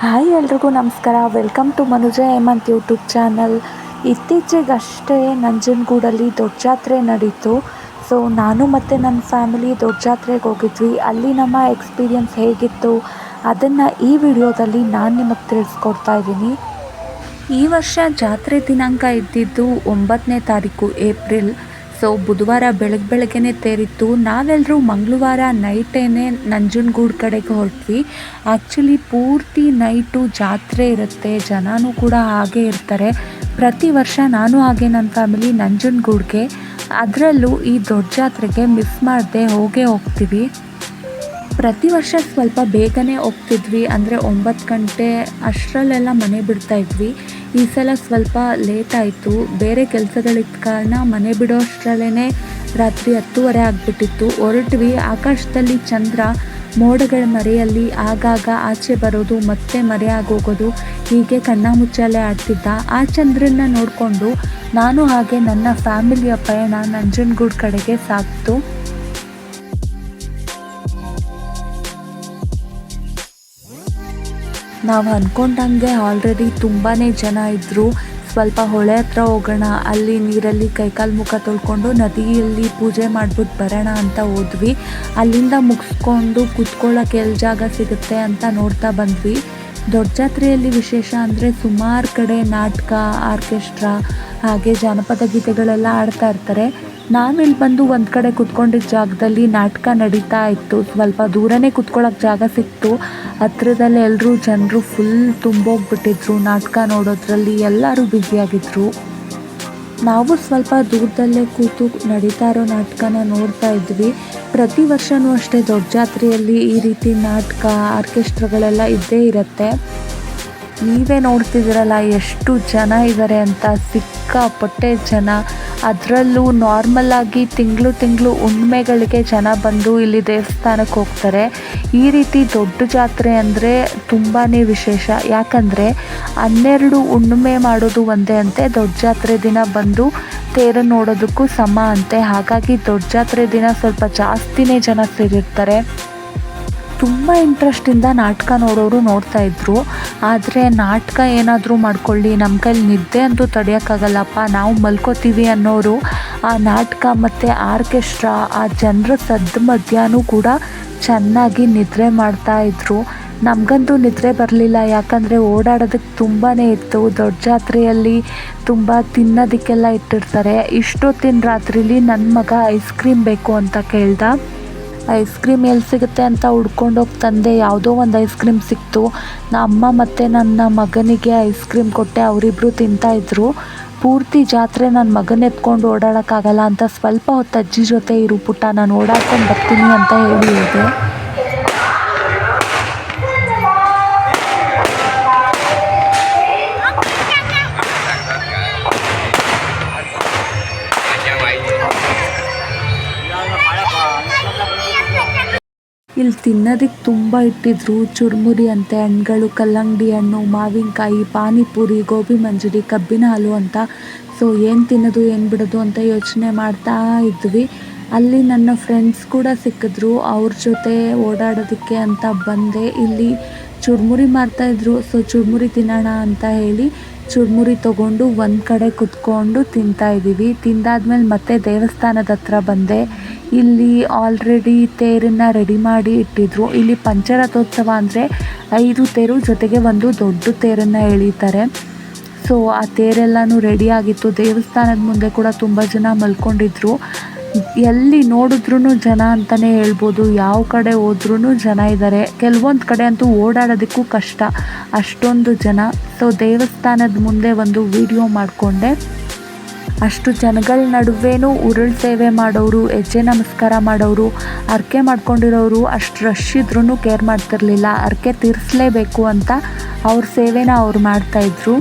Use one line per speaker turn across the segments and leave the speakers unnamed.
Hi ಎಲ್ರಿಗೂ ನಮಸ್ಕಾರ. Welcome to Manuja Hemant YouTube channel. ಇತ್ತೀಚೆಗಷ್ಟೇ ನಂಜನಗೂಡಲ್ಲಿ ದೊಡ್ಡ ಜಾತ್ರೆ ನಡೀತು. ಸೊ ನಾನು ಮತ್ತು ನನ್ನ ಫ್ಯಾಮಿಲಿ ದೊಡ್ಡ ಜಾತ್ರೆಗೆ ಹೋಗಿದ್ವಿ. ಅಲ್ಲಿ ನಮ್ಮ ಎಕ್ಸ್ಪೀರಿಯನ್ಸ್ ಹೇಗಿತ್ತು ಅದನ್ನು ಈ ವಿಡಿಯೋದಲ್ಲಿ ನಾನು ನಿಮಗೆ ತಿಳಿಸ್ಕೊಡ್ತಾ ಇದ್ದೀನಿ. ಈ ವರ್ಷ ಜಾತ್ರೆ ದಿನಾಂಕ ಇದ್ದಿದ್ದು 9ನೇ ತಾರೀಕು ಏಪ್ರಿಲ್. ಸೊ ಬುಧವಾರ ಬೆಳಗ್ಗೆನೇ ತೇರಿತ್ತು. ನಾವೆಲ್ಲರೂ ಮಂಗಳವಾರ ನೈಟೇನೆ ನಂಜನಗೂಡು ಕಡೆಗೆ ಹೊರಟ್ವಿ. ಆ್ಯಕ್ಚುಲಿ ಪೂರ್ತಿ ನೈಟು ಜಾತ್ರೆ ಇರುತ್ತೆ, ಜನನೂ ಕೂಡ ಹಾಗೆ ಇರ್ತಾರೆ. ಪ್ರತಿ ವರ್ಷ ನಾನು ಹಾಗೆ ನನ್ನ ಫ್ಯಾಮಿಲಿ ನಂಜನಗೂಡಿಗೆ, ಅದರಲ್ಲೂ ಈ ದೊಡ್ಡ ಜಾತ್ರೆಗೆ ಮಿಸ್ ಮಾಡದೆ ಹೋಗ್ತೀವಿ. ಪ್ರತಿ ವರ್ಷ ಸ್ವಲ್ಪ ಬೇಗನೆ ಹೋಗ್ತಿದ್ವಿ, ಅಂದರೆ 9 ಗಂಟೆ ಅಷ್ಟರಲ್ಲೆಲ್ಲ ಮನೆ ಬಿಡ್ತಾಯಿದ್ವಿ. ಈ ಸಲ ಸ್ವಲ್ಪ ಲೇಟ್ ಆಯಿತು. ಬೇರೆ ಕೆಲಸಗಳಿದ್ದ ಕಾರಣ ಮನೆ ಬಿಡೋ ಅಷ್ಟರಲ್ಲೇ ರಾತ್ರಿ 10:30 ಆಗಿಬಿಟ್ಟಿತ್ತು. ಹೊರಟ್ವಿ. ಆಕಾಶದಲ್ಲಿ ಚಂದ್ರ ಮೋಡಗಳ ಮರೆಯಲ್ಲಿ ಆಗಾಗ ಆಚೆ ಬರೋದು ಮತ್ತೆ ಮರೆಯಾಗೋಗೋದು, ಹೀಗೆ ಕಣ್ಣಾಮುಚ್ಚಾಲೆ ಆಡ್ತಿದ್ದ. ಆ ಚಂದ್ರನ್ನ ನೋಡಿಕೊಂಡು ನಾನು ಹಾಗೆ ನನ್ನ ಫ್ಯಾಮಿಲಿಯ ಪಯಣ ನಂಜನಗೂಡು ಕಡೆಗೆ ಸಾಗ್ತು. ನಾವು ಅಂದ್ಕೊಂಡಂಗೆ ಆಲ್ರೆಡಿ ತುಂಬಾ ಜನ ಇದ್ದರು. ಸ್ವಲ್ಪ ಹೊಳೆ ಹತ್ರ ಹೋಗೋಣ, ಅಲ್ಲಿ ನೀರಲ್ಲಿ ಕೈಕಾಲು ಮುಖ ತೊಳ್ಕೊಂಡು ನದಿಯಲ್ಲಿ ಪೂಜೆ ಮಾಡಿಬಿಟ್ಟು ಬರೋಣ ಅಂತ ಹೋದ್ವಿ. ಅಲ್ಲಿಂದ ಮುಗಿಸ್ಕೊಂಡು ಕೂತ್ಕೊಳ್ಳೋಕೆ ಎಲ್ಲಿ ಜಾಗ ಸಿಗುತ್ತೆ ಅಂತ ನೋಡ್ತಾ ಬಂದ್ವಿ. ದೊಡ್ಡ ಜಾತ್ರೆಯಲ್ಲಿ ವಿಶೇಷ ಅಂದರೆ ಸುಮಾರು ಕಡೆ ನಾಟಕ, ಆರ್ಕೆಸ್ಟ್ರಾ ಹಾಗೆ ಜಾನಪದ ಗೀತೆಗಳೆಲ್ಲ ಆಡ್ತಾ ಇರ್ತಾರೆ. ನಾವಿಲ್ಲಿ ಬಂದು ಒಂದು ಕಡೆ ಕುತ್ಕೊಂಡಿದ್ದ ಜಾಗದಲ್ಲಿ ನಾಟಕ ನಡೀತಾ ಇತ್ತು. ಸ್ವಲ್ಪ ದೂರನೇ ಕುತ್ಕೊಳ್ಳೋಕೆ ಜಾಗ ಸಿಕ್ತು. ಹತ್ರದಲ್ಲೇ ಎಲ್ಲರೂ ಜನರು ಫುಲ್ ತುಂಬೋಗ್ಬಿಟ್ಟಿದ್ರು. ನಾಟಕ ನೋಡೋದ್ರಲ್ಲಿ ಎಲ್ಲರೂ ಬ್ಯುಸಿಯಾಗಿದ್ದರು. ನಾವು ಸ್ವಲ್ಪ ದೂರದಲ್ಲೇ ಕೂತು ನಡೀತಾ ಇರೋ ನಾಟಕನ ನೋಡ್ತಾ ಇದ್ವಿ. ಪ್ರತಿ ವರ್ಷವೂ ಅಷ್ಟೇ ದೊಡ್ಡ ಜಾತ್ರೆಯಲ್ಲಿ ಈ ರೀತಿ ನಾಟಕ, ಆರ್ಕೆಸ್ಟ್ರಾಗಳೆಲ್ಲ ಇದ್ದೇ ಇರುತ್ತೆ. ನೀವೇ ನೋಡ್ತಿದ್ದೀರಲ್ಲ ಎಷ್ಟು ಜನ ಇದ್ದಾರೆ ಅಂತ, ಸಿಕ್ಕಾಪಟ್ಟೆ ಜನ. ಅದರಲ್ಲೂ ನಾರ್ಮಲ್ಲಾಗಿ ತಿಂಗಳು ಹುಣ್ಣಿಮೆಗಳಿಗೆ ಜನ ಬಂದು ಇಲ್ಲಿ ದೇವಸ್ಥಾನಕ್ಕೆ ಹೋಗ್ತಾರೆ. ಈ ರೀತಿ ದೊಡ್ಡ ಜಾತ್ರೆ ಅಂದರೆ ತುಂಬಾ ವಿಶೇಷ. ಯಾಕಂದರೆ 12 ಹುಣ್ಣಿಮೆ ಮಾಡೋದು ಒಂದೇ ಅಂತೆ, ದೊಡ್ಡ ಜಾತ್ರೆ ದಿನ ಬಂದು ತೇರು ನೋಡೋದಕ್ಕೂ ಸಮ ಅಂತೆ. ಹಾಗಾಗಿ ದೊಡ್ಡ ಜಾತ್ರೆ ದಿನ ಸ್ವಲ್ಪ ಜಾಸ್ತಿನೇ ಜನ ಸೇರಿರ್ತಾರೆ. ತುಂಬ ಇಂಟ್ರೆಸ್ಟಿಂದ ನಾಟಕ ನೋಡೋರು ನೋಡ್ತಾಯಿದ್ರು. ಆದರೆ ನಾಟಕ ಏನಾದರೂ ಮಾಡ್ಕೊಳ್ಳಿ, ನಮ್ಮ ಕೈಲಿ ನಿದ್ದೆ ಅಂತೂ ತಡೆಯೋಕ್ಕಾಗಲ್ಲಪ್ಪ, ನಾವು ಮಲ್ಕೋತೀವಿ ಅನ್ನೋರು ಆ ನಾಟಕ ಮತ್ತು ಆರ್ಕೆಸ್ಟ್ರಾ, ಆ ಜನರ ಸದ್ದು ಮಧ್ಯಾಹ್ನ ಕೂಡ ಚೆನ್ನಾಗಿ ನಿದ್ರೆ ಮಾಡ್ತಾಯಿದ್ರು. ನಮಗಂತೂ ನಿದ್ರೆ ಬರಲಿಲ್ಲ, ಯಾಕಂದರೆ ಓಡಾಡೋದಕ್ಕೆ ತುಂಬಾ ಇತ್ತು. ದೊಡ್ಡ ಜಾತ್ರೆಯಲ್ಲಿ ತುಂಬ ತಿನ್ನೋದಕ್ಕೆಲ್ಲ ಇಟ್ಟಿರ್ತಾರೆ. ಇಷ್ಟೊತ್ತಿನ ರಾತ್ರಿಲಿ ನನ್ನ ಮಗ ಐಸ್ ಕ್ರೀಮ್ ಬೇಕು ಅಂತ ಕೇಳ್ದ. ಐಸ್ ಕ್ರೀಮ್ ಎಲ್ಲಿ ಸಿಗುತ್ತೆ ಅಂತ ಹುಡ್ಕೊಂಡೋಗಿ ತಂದೆ. ಯಾವುದೋ ಒಂದು ಐಸ್ ಕ್ರೀಮ್ ಸಿಕ್ತು. ಅಮ್ಮ ಮತ್ತು ನನ್ನ ಮಗನಿಗೆ ಐಸ್ ಕ್ರೀಮ್ ಕೊಟ್ಟೆ, ಅವರಿಬ್ಬರು ತಿಂತಾಯಿದ್ರು. ಪೂರ್ತಿ ಜಾತ್ರೆ ನನ್ನ ಮಗನ ಎತ್ಕೊಂಡು ಓಡಾಡೋಕ್ಕಾಗಲ್ಲ ಅಂತ ಸ್ವಲ್ಪ ಹೊತ್ತು ಅಜ್ಜಿ ಜೊತೆ ಇರು ಪುಟ್ಟ, ನಾನು ಓಡಾಡ್ಕೊಂಡು ಬರ್ತೀನಿ ಅಂತ ಹೇಳಿದೆ. ಇಲ್ಲಿ ತಿನ್ನೋದಕ್ಕೆ ತುಂಬ ಇಟ್ಟಿದ್ರು. ಚುರುಮುರಿ ಅಂತೆ, ಹಣ್ಣುಗಳು, ಕಲ್ಲಂಗಡಿ ಹಣ್ಣು, ಮಾವಿನಕಾಯಿ, ಪಾನಿಪುರಿ, ಗೋಬಿ ಮಂಚೂರಿ, ಕಬ್ಬಿನ ಹಾಲು ಅಂತ. ಸೊ ಏನು ತಿನ್ನೋದು ಏನು ಬಿಡೋದು ಅಂತ ಯೋಚನೆ ಮಾಡ್ತಾ ಇದ್ವಿ. ಅಲ್ಲಿ ನನ್ನ ಫ್ರೆಂಡ್ಸ್ ಕೂಡ ಸಿಕ್ಕಿದ್ರು. ಅವ್ರ ಜೊತೆ ಓಡಾಡೋದಕ್ಕೆ ಅಂತ ಬಂದೆ. ಇಲ್ಲಿ ಚುರುಮುರಿ ಮಾಡ್ತಾಯಿದ್ರು. ಸೊ ಚುರುಮುರಿ ತಿನ್ನೋಣ ಅಂತ ಹೇಳಿ ಚುರುಮುರಿ ತೊಗೊಂಡು ಒಂದು ಕಡೆ ಕುತ್ಕೊಂಡು ತಿಂತಾಯಿದ್ದೀವಿ. ತಿಂದಾದ್ಮೇಲೆ ಮತ್ತೆ ದೇವಸ್ಥಾನದ ಹತ್ರ ಬಂದೆ. ಇಲ್ಲಿ ಆಲ್ರೆಡಿ ತೇರನ್ನು ರೆಡಿ ಮಾಡಿ ಇಟ್ಟಿದ್ರು. ಇಲ್ಲಿ ಪಂಚರಥೋತ್ಸವ ಅಂದರೆ 5 ತೇರು ಜೊತೆಗೆ ಒಂದು ದೊಡ್ಡ ತೇರನ್ನು ಎಳೀತಾರೆ. ಸೊ ಆ ತೇರೆಲ್ಲನೂ ರೆಡಿಯಾಗಿತ್ತು. ದೇವಸ್ಥಾನದ ಮುಂದೆ ಕೂಡ ತುಂಬ ಜನ ಮಲ್ಕೊಂಡಿದ್ರು. ಎಲ್ಲಿ ನೋಡಿದ್ರೂ ಜನ ಅಂತಲೇ ಹೇಳ್ಬೋದು. ಯಾವ ಕಡೆ ಹೋದ್ರೂ ಜನ ಇದ್ದಾರೆ. ಕೆಲವೊಂದು ಕಡೆ ಅಂತೂ ಓಡಾಡೋದಕ್ಕೂ ಕಷ್ಟ, ಅಷ್ಟೊಂದು ಜನ. ಸೊ ದೇವಸ್ಥಾನದ ಮುಂದೆ ಒಂದು ವಿಡಿಯೋ ಮಾಡಿಕೊಂಡೆ. ಅಷ್ಟು ಜನಗಳ ನಡುವೆನೂ ಉರುಳು ಸೇವೆ ಮಾಡೋರು, ಹೆಜ್ಜೆ ನಮಸ್ಕಾರ ಮಾಡೋರು, ಹರಕೆ ಮಾಡ್ಕೊಂಡಿರೋರು ಅಷ್ಟು ರಶ್ ಇದ್ರೂ ಕೇರ್ ಮಾಡ್ತಿರ್ಲಿಲ್ಲ. ಹರಕೆ ತೀರಿಸಲೇಬೇಕು ಅಂತ ಅವ್ರ ಸೇವೆನ ಅವ್ರು ಮಾಡ್ತಾಯಿದ್ರು.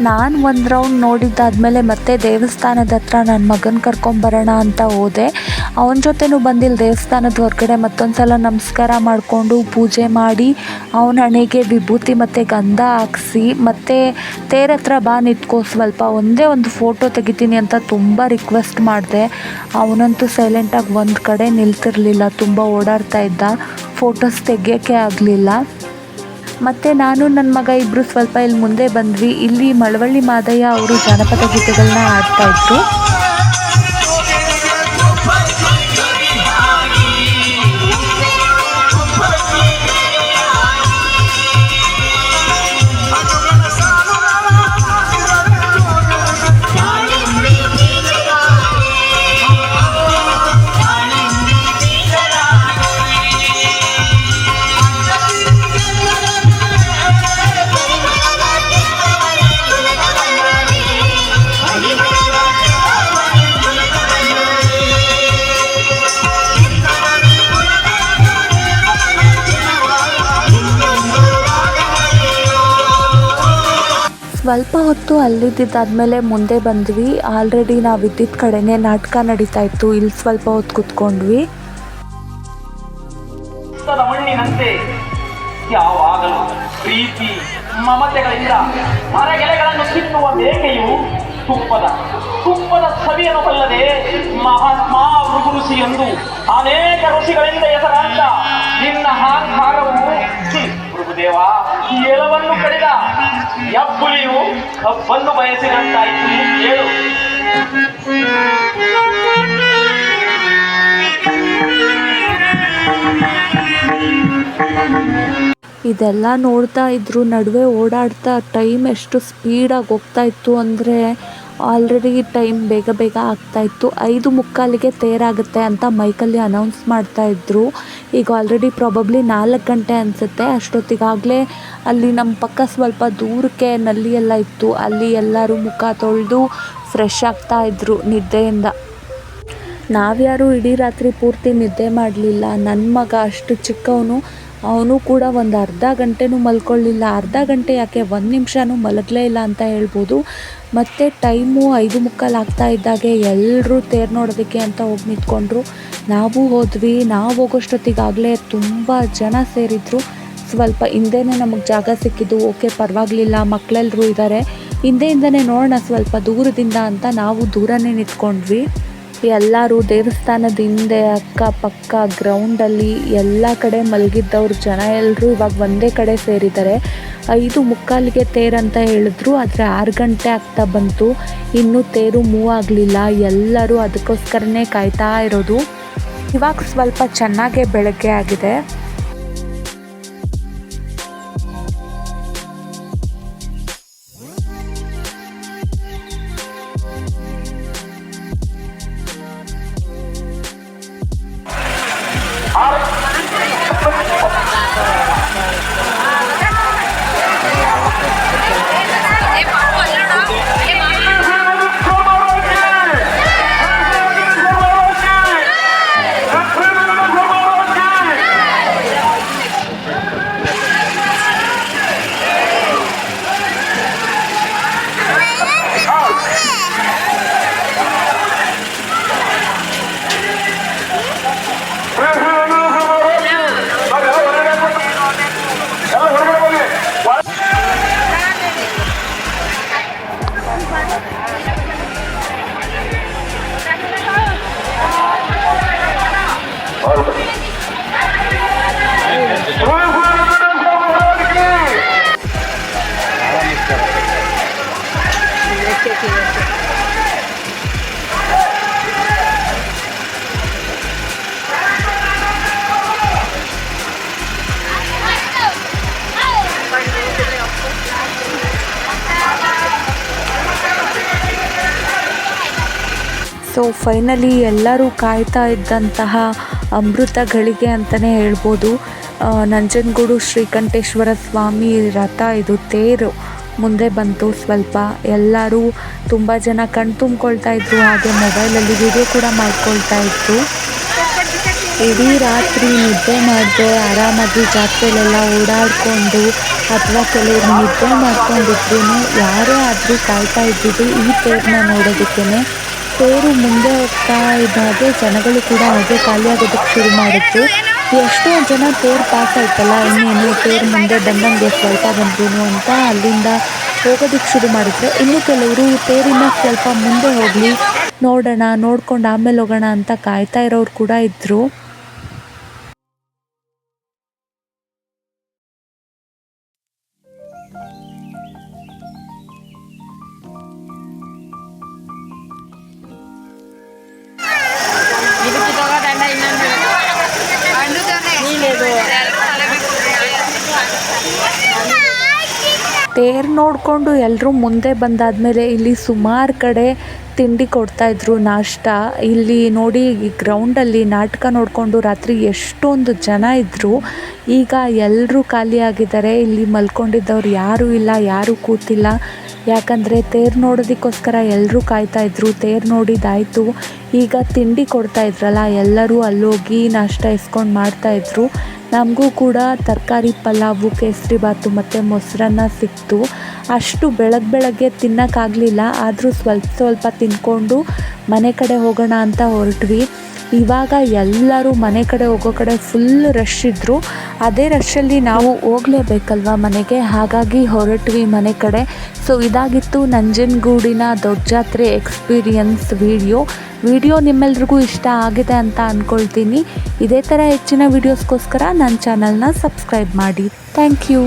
ನಾನು ಒಂದು ರೌಂಡ್ ನೋಡಿದ್ದಾದಮೇಲೆ ಮತ್ತೆ ದೇವಸ್ಥಾನದ ಹತ್ರ ನನ್ನ ಮಗನ ಕರ್ಕೊಂಬರೋಣ ಅಂತ ಹೋದೆ. ಅವನ ಜೊತೆನೂ ಬಂದಿಲ್ಲ ದೇವಸ್ಥಾನದ ಹೊರಗಡೆ ಮತ್ತೊಂದು ಸಲ ನಮಸ್ಕಾರ ಮಾಡಿಕೊಂಡು ಪೂಜೆ ಮಾಡಿ ಅವನ ಹಣೆಗೆ ವಿಭೂತಿ ಮತ್ತು ಗಂಧ ಹಾಕ್ಸಿ ಮತ್ತು ತೇರ ಹತ್ರ ಬಾ ನಿಂತ್ಕೋ ಸ್ವಲ್ಪ ಒಂದೇ ಒಂದು ಫೋಟೋ ತೆಗಿತೀನಿ ಅಂತ ತುಂಬ ರಿಕ್ವೆಸ್ಟ್ ಮಾಡಿದೆ. ಅವನಂತೂ ಸೈಲೆಂಟಾಗಿ ಒಂದು ಕಡೆ ನಿಲ್ತಿರಲಿಲ್ಲ, ತುಂಬ ಓಡಾಡ್ತಾ ಇದ್ದ, ಫೋಟೋಸ್ ತೆಗಿಯೋಕ್ಕೆ ಆಗಲಿಲ್ಲ. ಮತ್ತು ನಾನು ನನ್ನ ಮಗ ಇಬ್ಬರು ಸ್ವಲ್ಪ ಇಲ್ಲಿ ಮುಂದೆ ಬಂದ್ವಿ. ಇಲ್ಲಿ ಮಳವಳ್ಳಿ ಮಾದಯ್ಯ ಅವರು ಜಾನಪದ ಗೀತೆಗಳನ್ನ ಆಡ್ತಾಯಿದ್ರು. ಸ್ವಲ್ಪ ಹೊತ್ತು ಅಲ್ಲಿದ್ದಾದ್ಮೇಲೆ ಮುಂದೆ ಬಂದ್ವಿ. ಆಲ್ರೆಡಿ ನಾವು ಇದ್ದಿದ್ದ ಕಡೆನೇ ನಾಟಕ ನಡೀತಾ ಇತ್ತು. ಇಲ್ಲಿ ಸ್ವಲ್ಪ ಹೊತ್ತು ಕುತ್ಕೊಂಡ್ವಿ.
ಮಣ್ಣಿನಂತೆ ಯಾವಾಗಲೂ ಪ್ರೀತಿ ಮಮತೆಗಳಿಂದ ಮರಗೆಲೆಗಳನ್ನು ತಿನ್ನುವ ಮೇಕೆಯು ತುಪ್ಪದ ಸವಿಯನ್ನು ಬಲ್ಲದೆ ಮಹಾತ್ಮ ಮೃಗು ಋಷಿ ಎಂದು ಅನೇಕ ಋಷಿಗಳಿಂದ ಹೆಸರಾಂತ ನಿನ್ನ ಅಹಂಕಾರವು ಮೃಗುದೇವ ಎಲವನ್ನು ಕಡಿದ ಯಬ್ಬುಲಿಯು ಕಬ್ಬನ್ನು ಬಯಸಿದಂತಾಯಿತು ಹೇಳು.
ಇದೆಲ್ಲ ನೋಡ್ತಾ ಇದ್ರು ನಡುವೆ ಓಡಾಡ್ತಾ ಟೈಮ್ ಎಷ್ಟು ಸ್ಪೀಡಾಗಿ ಹೋಗ್ತಾ ಇತ್ತು ಅಂದರೆ ಆಲ್ರೆಡಿ ಟೈಮ್ ಬೇಗ ಬೇಗ ಆಗ್ತಾಯಿತ್ತು. 5:45ಗೆ ತೇರಾಗುತ್ತೆ ಅಂತ ಮೈಕಲ್ಲಿ ಅನೌನ್ಸ್ ಮಾಡ್ತಾಯಿದ್ರು. ಈಗ ಆಲ್ರೆಡಿ ಪ್ರಾಬಬ್ಲಿ 4 ಗಂಟೆ ಅನಿಸುತ್ತೆ. ಅಷ್ಟೊತ್ತಿಗಾಗಲೇ ಅಲ್ಲಿ ನಮ್ಮ ಪಕ್ಕ ಸ್ವಲ್ಪ ದೂರಕ್ಕೆ ನಲ್ಲಿ ಎಲ್ಲ ಇತ್ತು. ಅಲ್ಲಿ ಎಲ್ಲರೂ ಮುಖ ತೊಳೆದು ಫ್ರೆಶ್ ಆಗ್ತಾಯಿದ್ರು ನಿದ್ದೆಯಿಂದ. ನಾವ್ಯಾರೂ ಇಡೀ ರಾತ್ರಿ ಪೂರ್ತಿ ನಿದ್ದೆ ಮಾಡಲಿಲ್ಲ. ನನ್ನ ಮಗ ಅಷ್ಟು ಚಿಕ್ಕವನು, ಅವನು ಕೂಡ ಒಂದು ಅರ್ಧ ಗಂಟೆನೂ ಮಲ್ಕೊಳ್ಳಿಲ್ಲ. ಅರ್ಧ ಗಂಟೆ ಯಾಕೆ 1 ನಿಮಿಷನೂ ಮಲಗಲೇ ಇಲ್ಲ ಅಂತ ಹೇಳ್ಬೋದು. ಮತ್ತು ಟೈಮು 5:45 ಆಗ್ತಾ ಇದ್ದಾಗೆ ಎಲ್ಲರೂ ತೇರು ನೋಡೋದಕ್ಕೆ ಅಂತ ಹೋಗಿ ನಿಂತ್ಕೊಂಡ್ರು. ನಾವು ಹೋದ್ವಿ. ನಾವು ಹೋಗೋಷ್ಟೊತ್ತಿಗಾಗಲೇ ತುಂಬ ಜನ ಸೇರಿದ್ರು. ಸ್ವಲ್ಪ ಹಿಂದೆನೇ ನಮಗೆ ಜಾಗ ಸಿಕ್ಕಿದ್ದು. ಓಕೆ ಪರವಾಗಿಲ್ಲ, ಮಕ್ಕಳೆಲ್ಲರೂ ಇದ್ದಾರೆ, ಹಿಂದೆಯಿಂದನೇ ನೋಡೋಣ ಸ್ವಲ್ಪ ದೂರದಿಂದ ಅಂತ ನಾವು ದೂರನೇ ನಿಂತ್ಕೊಂಡ್ವಿ. ಎಲ್ಲರೂ ದೇವಸ್ಥಾನದ ಹಿಂದೆ ಅಕ್ಕಪಕ್ಕ ಗ್ರೌಂಡಲ್ಲಿ ಎಲ್ಲ ಕಡೆ ಮಲಗಿದ್ದವ್ರು ಜನ ಎಲ್ಲರೂ ಇವಾಗ ಒಂದೇ ಕಡೆ ಸೇರಿದ್ದಾರೆ. 5:45ಗೆ ತೇರು ಅಂತ ಹೇಳಿದ್ರು, ಆದರೆ 6 ಗಂಟೆ ಆಗ್ತಾ ಬಂತು. ಇನ್ನೂ ತೇರು ಮೂವ್ ಆಗಲಿಲ್ಲ. ಎಲ್ಲರೂ ಅದಕ್ಕೋಸ್ಕರನೇ ಕಾಯ್ತಾ ಇರೋದು. ಇವಾಗ ಸ್ವಲ್ಪ ಚೆನ್ನಾಗೇ ಬೆಳಗ್ಗೆ ಆಗಿದೆ. ಸೊ ಫೈನಲಿ ಎಲ್ಲರೂ ಕಾಯ್ತಾ ಇದ್ದಂತಹ ಅಮೃತ ಗಳಿಗೆ ಅಂತಲೇ ಹೇಳ್ಬೋದು. ನಂಜನಗೂಡು ಶ್ರೀಕಂಠೇಶ್ವರ ಸ್ವಾಮಿ ರಥ ಇದು ತೇರು ಮುಂದೆ ಬಂತು. ಸ್ವಲ್ಪ ಎಲ್ಲರೂ ತುಂಬ ಜನ ಕಣ್ ತುಂಬಿಕೊಳ್ತಾ ಇದ್ರು, ಹಾಗೆ ಮೊಬೈಲಲ್ಲಿ ವಿಡಿಯೋ ಕೂಡ ಮಾಡ್ಕೊಳ್ತಾ ಇದ್ರು. ಇಡೀ ರಾತ್ರಿ ನಿದ್ದೆ ಮಾಡದೆ ಆರಾಮಾಗಿ ಜಾತ್ರೆಲೆಲ್ಲ ಓಡಾಡಿಕೊಂಡು ಅಥವಾ ಕೆಲವರು ನಿದ್ದೆ ಮಾಡ್ಕೊಂಡಿದ್ರು ಯಾರೇ ಆದರೂ ಕಾಯ್ತಾ ಇದ್ದಿದ್ದು ಈ ತೇರನ್ನ ನೋಡೋದಕ್ಕೇ. ತೇರು ಮುಂದೆ ಹೋಗ್ತಾ ಇದ್ದ ಹಾಗೆ ಜನಗಳು ಕೂಡ ಹಾಗೆ ಖಾಲಿಯಾಗೋದಕ್ಕೆ ಶುರು ಮಾಡಿದ್ರು. ಎಷ್ಟೋ ಜನ ತೇರು ಪಾಸ್ ಆಯ್ತಲ್ಲ, ಇನ್ನೇನು ತೇರು ಮುಂದೆ ಬಂದಂಗೆ ಸ್ವಲ್ಪ ಬಂದ್ರು ಅಂತ ಅಲ್ಲಿಂದ ಹೋಗೋದಕ್ಕೆ ಶುರು ಮಾಡಿದ್ರು. ಇನ್ನು ಕೆಲವರು ತೇರಿನ ಸ್ವಲ್ಪ ಮುಂದೆ ಹೋಗಲಿ, ನೋಡೋಣ, ನೋಡ್ಕೊಂಡು ಆಮೇಲೆ ಹೋಗೋಣ ಅಂತ ಕಾಯ್ತಾ ಇರೋರು ಕೂಡ ಇದ್ದರು. ತೇರು ನೋಡಿಕೊಂಡು ಎಲ್ಲರೂ ಮುಂದೆ ಬಂದಾದಮೇಲೆ ಇಲ್ಲಿ ಸುಮಾರು ಕಡೆ ತಿಂಡಿ ಕೊಡ್ತಾಯಿದ್ರು, ನಾಷ್ಟ. ಇಲ್ಲಿ ನೋಡಿ ಈ ಗ್ರೌಂಡಲ್ಲಿ ನಾಟಕ ನೋಡಿಕೊಂಡು ರಾತ್ರಿ ಎಷ್ಟೊಂದು ಜನ ಇದ್ದರು. ಈಗ ಎಲ್ಲರೂ ಖಾಲಿಯಾಗಿದ್ದಾರೆ. ಇಲ್ಲಿ ಮಲ್ಕೊಂಡಿದ್ದವ್ರು ಯಾರೂ ಇಲ್ಲ, ಯಾರೂ ಕೂತಿಲ್ಲ. ಯಾಕಂದರೆ ತೇರು ನೋಡೋದಕ್ಕೋಸ್ಕರ ಎಲ್ಲರೂ ಕಾಯ್ತಾಯಿದ್ರು. ತೇರು ನೋಡಿದ್ದಾಯಿತು, ಈಗ ತಿಂಡಿ ಕೊಡ್ತಾಯಿದ್ರಲ್ಲ, ಎಲ್ಲರೂ ಅಲ್ಲೋಗಿ ನಾಷ್ಟ ಇಸ್ಕೊಂಡು ಮಾಡ್ತಾಯಿದ್ರು. ನಮಗೂ ಕೂಡ ತರಕಾರಿ ಪಲಾವು, ಕೇಸರಿ ಬಾತು ಮತ್ತು ಮೊಸರನ್ನ ಸಿಕ್ತು. ಅಷ್ಟು ಬೆಳಗ್ಗೆ ತಿನ್ನೋಕ್ಕಾಗಲಿಲ್ಲ, ಆದರೂ ಸ್ವಲ್ಪ ತಿಂದ್ಕೊಂಡು ಮನೆ ಕಡೆ ಹೋಗೋಣ ಅಂತ ಹೊರಟ್ವಿ. ಇವಾಗ ಎಲ್ಲರೂ ಮನೆ ಕಡೆ ಹೋಗೋ ಕಡೆ ಫುಲ್ ರಶ್ ಇದ್ದರು. ಅದೇ ರಶಲ್ಲಿ ನಾವು ಹೋಗಲೇಬೇಕಲ್ವ ಮನೆಗೆ, ಹಾಗಾಗಿ ಹೊರಟ್ವಿ ಮನೆ ಕಡೆ. ಸೊ ಇದಾಗಿತ್ತು ನಂಜನಗೂಡಿನ ದೊಡ್ಡ ಜಾತ್ರೆ ಎಕ್ಸ್ಪೀರಿಯನ್ಸ್ ವಿಡಿಯೋ ನಿಮ್ಮೆಲ್ರಿಗೂ ಇಷ್ಟ ಆಗಿದೆ ಅಂತ ಅಂದ್ಕೊಳ್ತೀನಿ. ಇದೇ ಥರ ಹೆಚ್ಚಿನ ವೀಡಿಯೋಸ್ಗೋಸ್ಕರ ನನ್ನ ಚಾನಲ್ನ ಸಬ್ಸ್ಕ್ರೈಬ್ ಮಾಡಿ. Thank you.